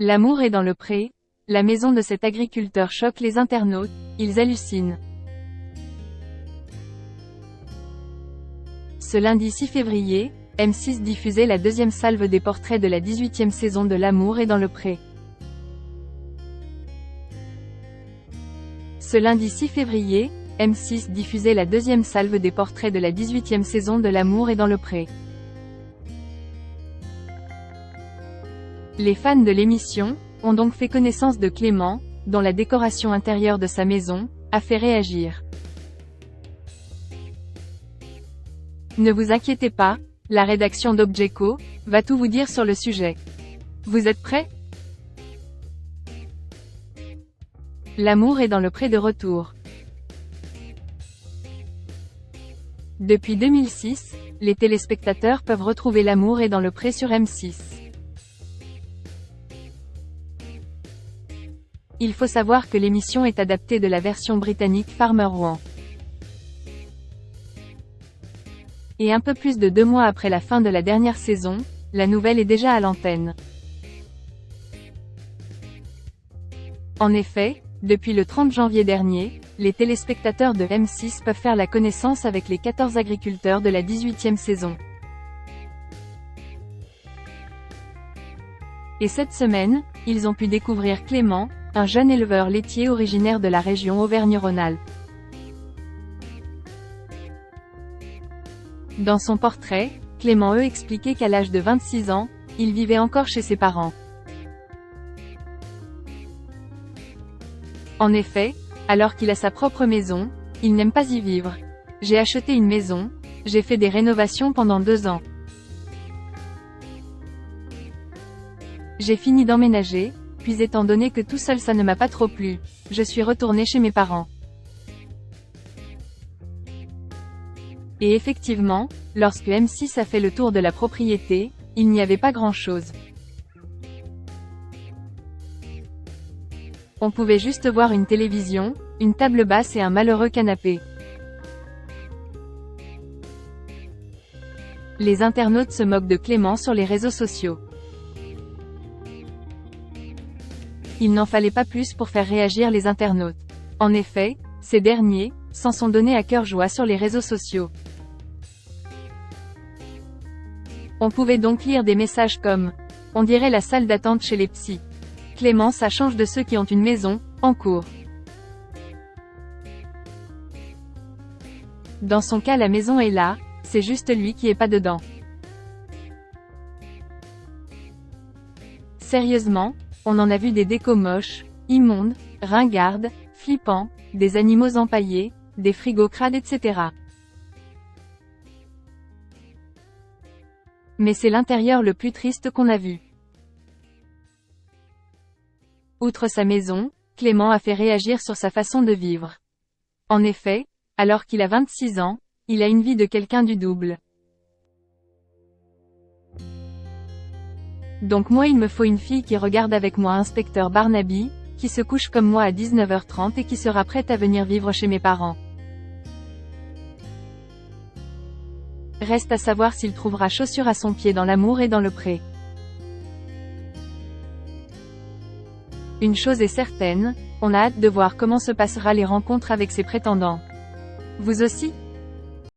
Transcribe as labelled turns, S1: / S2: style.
S1: L'amour est dans le pré. La maison de cet agriculteur choque les internautes, ils hallucinent. Ce lundi 6 février, M6 diffusait la deuxième salve des portraits de la 18e saison de L'amour est dans le pré. Ce lundi 6 février, M6 diffusait la deuxième salve des portraits de la 18e saison de L'amour est dans le pré. Les fans de l'émission ont donc fait connaissance de Clément, dont la décoration intérieure de sa maison a fait réagir. Ne vous inquiétez pas, la rédaction d'Objeco va tout vous dire sur le sujet. Vous êtes prêts? L'amour est dans le pré de retour. Depuis 2006, les téléspectateurs peuvent retrouver L'amour est dans le pré sur M6. Il faut savoir que l'émission est adaptée de la version britannique Farmer One. Et un peu plus de 2 mois après la fin de la dernière saison, la nouvelle est déjà à l'antenne. En effet, depuis le 30 janvier dernier, les téléspectateurs de M6 peuvent faire la connaissance avec les 14 agriculteurs de la 18e saison. Et cette semaine, ils ont pu découvrir Clément, un jeune éleveur laitier originaire de la région Auvergne-Rhône-Alpes. Dans son portrait, Clément expliquait qu'à l'âge de 26 ans, il vivait encore chez ses parents. En effet, alors qu'il a sa propre maison, il n'aime pas y vivre. J'ai acheté une maison, j'ai fait des rénovations pendant 2 ans. J'ai fini d'emménager, puis étant donné que tout seul ça ne m'a pas trop plu, je suis retourné chez mes parents. Et effectivement, lorsque M6 a fait le tour de la propriété, il n'y avait pas grand-chose. On pouvait juste voir une télévision, une table basse et un malheureux canapé. Les internautes se moquent de Clément sur les réseaux sociaux. Il n'en fallait pas plus pour faire réagir les internautes. En effet, ces derniers s'en sont donnés à cœur joie sur les réseaux sociaux. On pouvait donc lire des messages comme « On dirait la salle d'attente chez les psys. Clément ça change de ceux qui ont une maison, en cours. » Dans son cas la maison est là, c'est juste lui qui est pas dedans. Sérieusement, on en a vu des décos moches, immondes, ringardes, flippants, des animaux empaillés, des frigos crades etc. Mais c'est l'intérieur le plus triste qu'on a vu. Outre sa maison, Clément a fait réagir sur sa façon de vivre. En effet, alors qu'il a 26 ans, il a une vie de quelqu'un du double. Donc moi il me faut une fille qui regarde avec moi Inspecteur Barnaby, qui se couche comme moi à 19h30 et qui sera prête à venir vivre chez mes parents. Reste à savoir s'il trouvera chaussure à son pied dans L'amour est dans le pré. Une chose est certaine, on a hâte de voir comment se passera les rencontres avec ses prétendants. Vous aussi ?